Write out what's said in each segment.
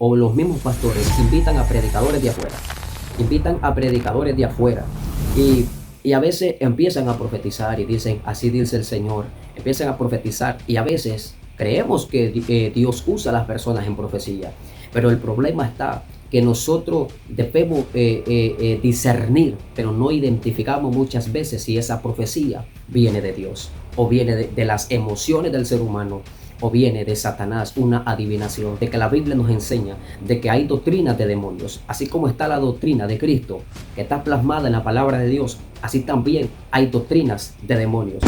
o los mismos pastores invitan a predicadores de afuera, invitan a predicadores de afuera y a veces empiezan a profetizar y dicen, así dice el Señor, empiezan a profetizar y a veces creemos que Dios usa a las personas en profecía, pero el problema está que nosotros debemos discernir, pero no identificamos muchas veces si esa profecía viene de Dios o viene de las emociones del ser humano o viene de Satanás, una adivinación, de que la Biblia nos enseña de que hay doctrinas de demonios, así como está la doctrina de Cristo, que está plasmada en la palabra de Dios, así también hay doctrinas de demonios.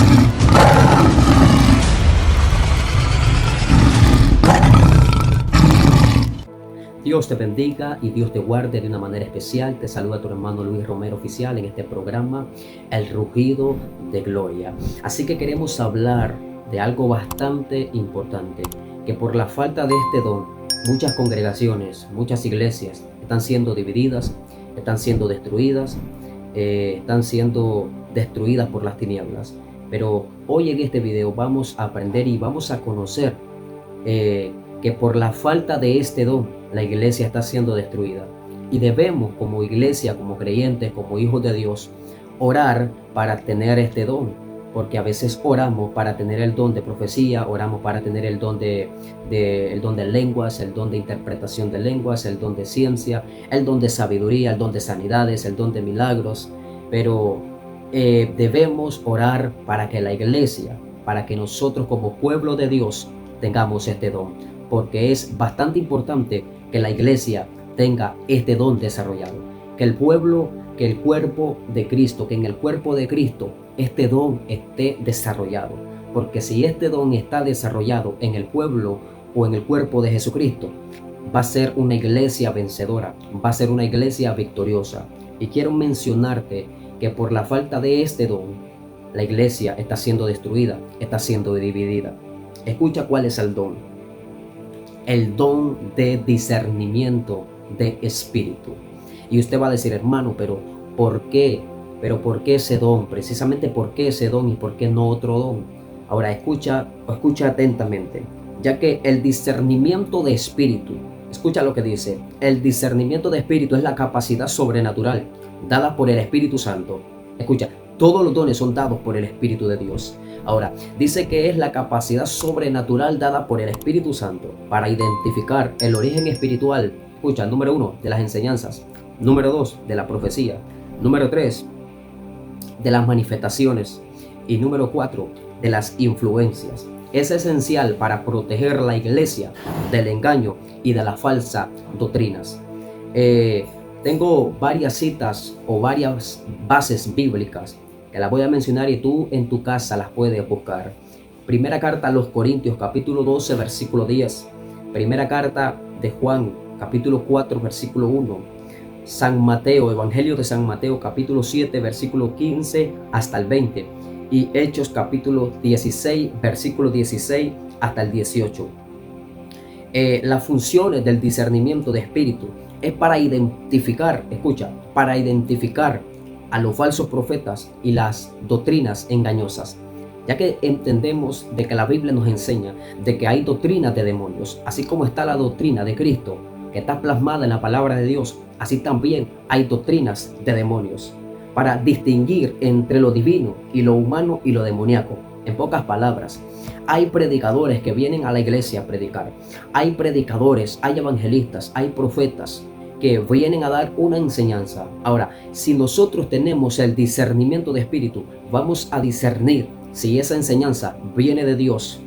Dios te bendiga y Dios te guarde de una manera especial. Te saluda tu hermano Luis Romero Oficial en este programa, El Rugido de Gloria. Así que queremos hablar de algo bastante importante, que por la falta de este don, muchas congregaciones, muchas iglesias están siendo divididas, están siendo destruidas por las tinieblas. Pero hoy en este video vamos a aprender y vamos a conocer que por la falta de este don, la iglesia está siendo destruida. Y debemos, como iglesia, como creyentes, como hijos de Dios, orar para tener este don. Porque a veces oramos para tener el don de profecía, oramos para tener el don de lenguas, el don de interpretación de lenguas, el don de ciencia, el don de sabiduría, el don de sanidades, el don de milagros. Pero debemos orar para que la iglesia, para que nosotros como pueblo de Dios tengamos este don. Porque es bastante importante que la iglesia tenga este don desarrollado. Que el pueblo, que el cuerpo de Cristo, que en el cuerpo de Cristo este don esté desarrollado. Porque si este don está desarrollado en el pueblo o en el cuerpo de Jesucristo, va a ser una iglesia vencedora, va a ser una iglesia victoriosa. Y quiero mencionarte que por la falta de este don, la iglesia está siendo destruida, está siendo dividida. Escucha cuál es el don. El don de discernimiento de espíritu. Y usted va a decir, hermano, pero ¿por qué? ¿Por qué ese don? Precisamente ¿por qué ese don y por qué no otro don? Ahora escucha atentamente, ya que el discernimiento de espíritu, escucha lo que dice, el discernimiento de espíritu es la capacidad sobrenatural dada por el Espíritu Santo. Escucha, todos los dones son dados por el Espíritu de Dios. Ahora, dice que es la capacidad sobrenatural dada por el Espíritu Santo para identificar el origen espiritual. Escucha, número 1, de las enseñanzas. Número 2, de la profecía. Número 3, de las manifestaciones. Y número 4, de las influencias. Es esencial para proteger la iglesia del engaño y de las falsas doctrinas. Tengo varias citas o varias bases bíblicas que las voy a mencionar y tú en tu casa las puedes buscar. Primera carta a los Corintios, capítulo 12, versículo 10. Primera carta de Juan, capítulo 4, versículo 1. San Mateo, Evangelio de San Mateo, capítulo 7, versículo 15 hasta el 20. Y Hechos, capítulo 16, versículo 16 hasta el 18. Las funciones del discernimiento de espíritu es para identificar, escucha, para identificar a los falsos profetas y las doctrinas engañosas, ya que entendemos de que la Biblia nos enseña de que hay doctrinas de demonios, así como está la doctrina de Cristo, que está plasmada en la palabra de Dios, así también hay doctrinas de demonios, para distinguir entre lo divino y lo humano y lo demoníaco. En pocas palabras, hay predicadores que vienen a la iglesia a predicar, hay predicadores, hay evangelistas, hay profetas que vienen a dar una enseñanza. Ahora, si nosotros tenemos el discernimiento de espíritu, vamos a discernir si esa enseñanza viene de Dios,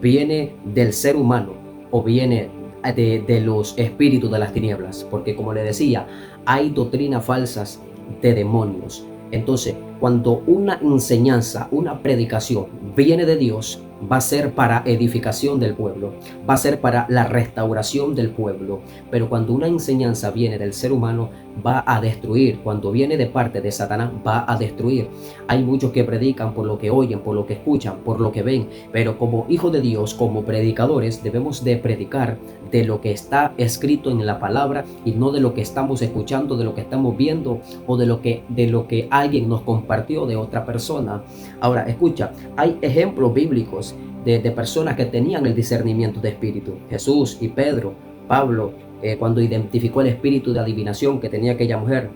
viene del ser humano o viene de los espíritus de las tinieblas. Porque como le decía, hay doctrinas falsas de demonios. Entonces, cuando una enseñanza, una predicación viene de Dios, va a ser para edificación del pueblo, va a ser para la restauración del pueblo. Pero cuando una enseñanza viene del ser humano, va a destruir. Cuando viene de parte de Satanás, va a destruir. Hay muchos que predican por lo que oyen, por lo que escuchan, por lo que ven. Pero como hijos de Dios, como predicadores, debemos de predicar de lo que está escrito en la palabra y no de lo que estamos escuchando, de lo que estamos viendo o de lo que alguien nos compartió de otra persona. Ahora, escucha, hay ejemplos bíblicos de personas que tenían el discernimiento de espíritu. Jesús y Pedro, Pablo, cuando identificó el espíritu de adivinación que tenía aquella mujer.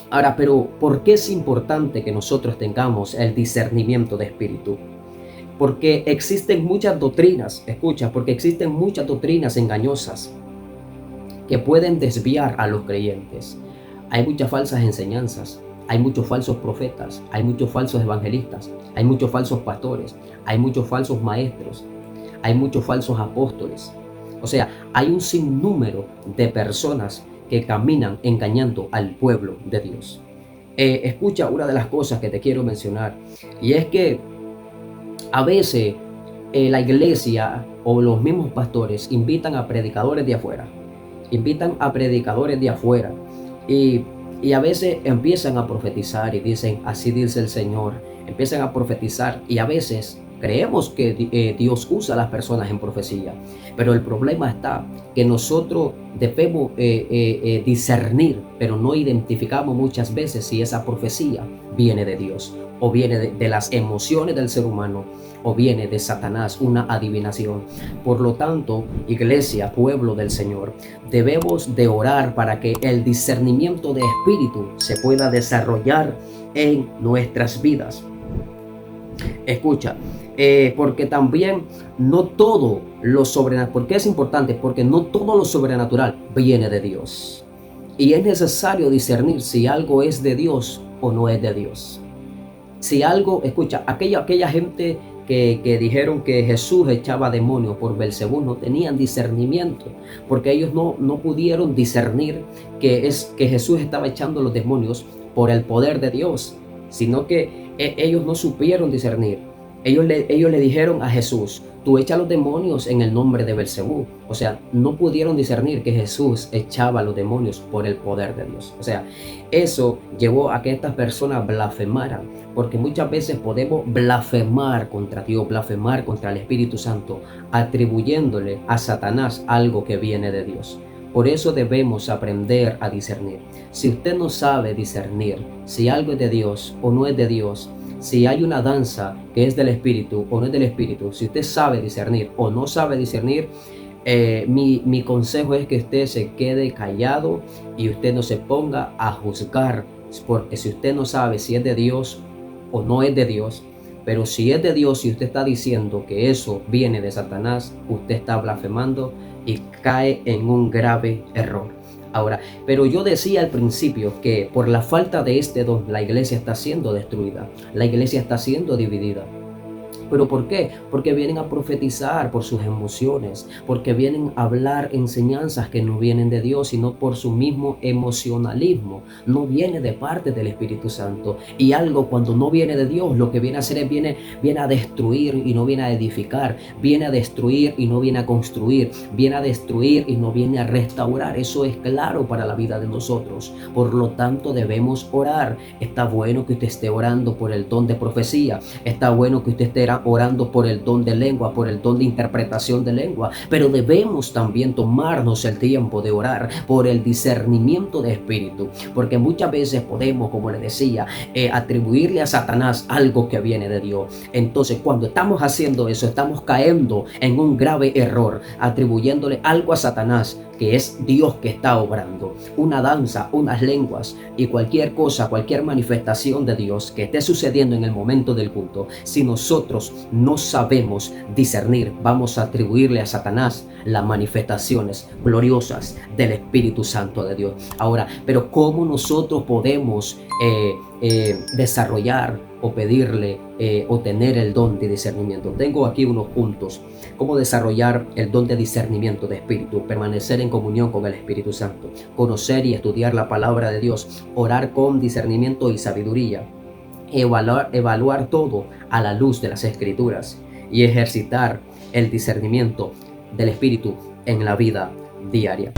Ahora, pero ¿por qué es importante que nosotros tengamos el discernimiento de espíritu? Porque existen muchas doctrinas, escucha, porque existen muchas doctrinas engañosas que pueden desviar a los creyentes. Hay muchas falsas enseñanzas, hay muchos falsos profetas, hay muchos falsos evangelistas, hay muchos falsos pastores, hay muchos falsos maestros, hay muchos falsos apóstoles. O sea, hay un sinnúmero de personas que caminan engañando al pueblo de Dios. Escucha una de las cosas que te quiero mencionar, y es que a veces la iglesia o los mismos pastores invitan a predicadores de afuera, y, y a veces empiezan a profetizar y dicen, así dice el Señor, empiezan a profetizar y a veces creemos que Dios usa a las personas en profecía, pero el problema está que nosotros debemos discernir, pero no identificamos muchas veces si esa profecía viene de Dios o viene de las emociones del ser humano o viene de Satanás, una adivinación. Por lo tanto, iglesia, pueblo del Señor, debemos de orar para que el discernimiento de espíritu se pueda desarrollar en nuestras vidas. Escucha, porque también no todo lo sobrenatural, ¿por qué es importante? Porque no todo lo sobrenatural viene de Dios. Y es necesario discernir si algo es de Dios o no es de Dios. Si algo, escucha, aquella gente que dijeron que Jesús echaba demonios por Belcebú no tenían discernimiento, porque ellos no pudieron discernir que Jesús estaba echando los demonios por el poder de Dios, sino que ellos no supieron discernir. Ellos le dijeron a Jesús, tú echas los demonios en el nombre de Belcebú. O sea, no pudieron discernir que Jesús echaba los demonios por el poder de Dios. O sea, eso llevó a que estas personas blasfemaran, porque muchas veces podemos blasfemar contra Dios, blasfemar contra el Espíritu Santo, atribuyéndole a Satanás algo que viene de Dios. Por eso debemos aprender a discernir. Si usted no sabe discernir si algo es de Dios o no es de Dios, si hay una danza que es del Espíritu o no es del Espíritu, si usted sabe discernir o no sabe discernir, mi consejo es que usted se quede callado y usted no se ponga a juzgar, porque si usted no sabe si es de Dios o no es de Dios, pero si es de Dios y usted está diciendo que eso viene de Satanás, usted está blasfemando y cae en un grave error. Ahora, pero yo decía al principio que por la falta de este don, la iglesia está siendo destruida, la iglesia está siendo dividida. ¿Pero por qué? Porque vienen a profetizar por sus emociones, porque vienen a hablar enseñanzas que no vienen de Dios, sino por su mismo emocionalismo. No viene de parte del Espíritu Santo. Y algo cuando no viene de Dios, lo que viene a hacer es viene a destruir y no viene a edificar, viene a destruir y no viene a construir, viene a destruir y no viene a restaurar. Eso es claro para la vida de nosotros. Por lo tanto, debemos orar. Está bueno que usted esté orando por el don de profecía, está bueno que usted esté orando por el don de lengua, por el don de interpretación de lengua, pero debemos también tomarnos el tiempo de orar por el discernimiento de espíritu, porque muchas veces podemos, como le decía, atribuirle a Satanás algo que viene de Dios. Entonces, cuando estamos haciendo eso, estamos cayendo en un grave error, atribuyéndole algo a Satanás que es Dios que está obrando. Una danza, unas lenguas y cualquier cosa, cualquier manifestación de Dios que esté sucediendo en el momento del culto, si nosotros no sabemos discernir, vamos a atribuirle a Satanás las manifestaciones gloriosas del Espíritu Santo de Dios. Ahora, pero ¿cómo nosotros podemos desarrollar o pedirle o tener el don de discernimiento? Tengo aquí unos puntos. ¿Cómo desarrollar el don de discernimiento de espíritu? Permanecer en comunión con el Espíritu Santo, conocer y estudiar la palabra de Dios, orar con discernimiento y sabiduría, evaluar todo a la luz de las Escrituras y ejercitar el discernimiento del Espíritu en la vida diaria.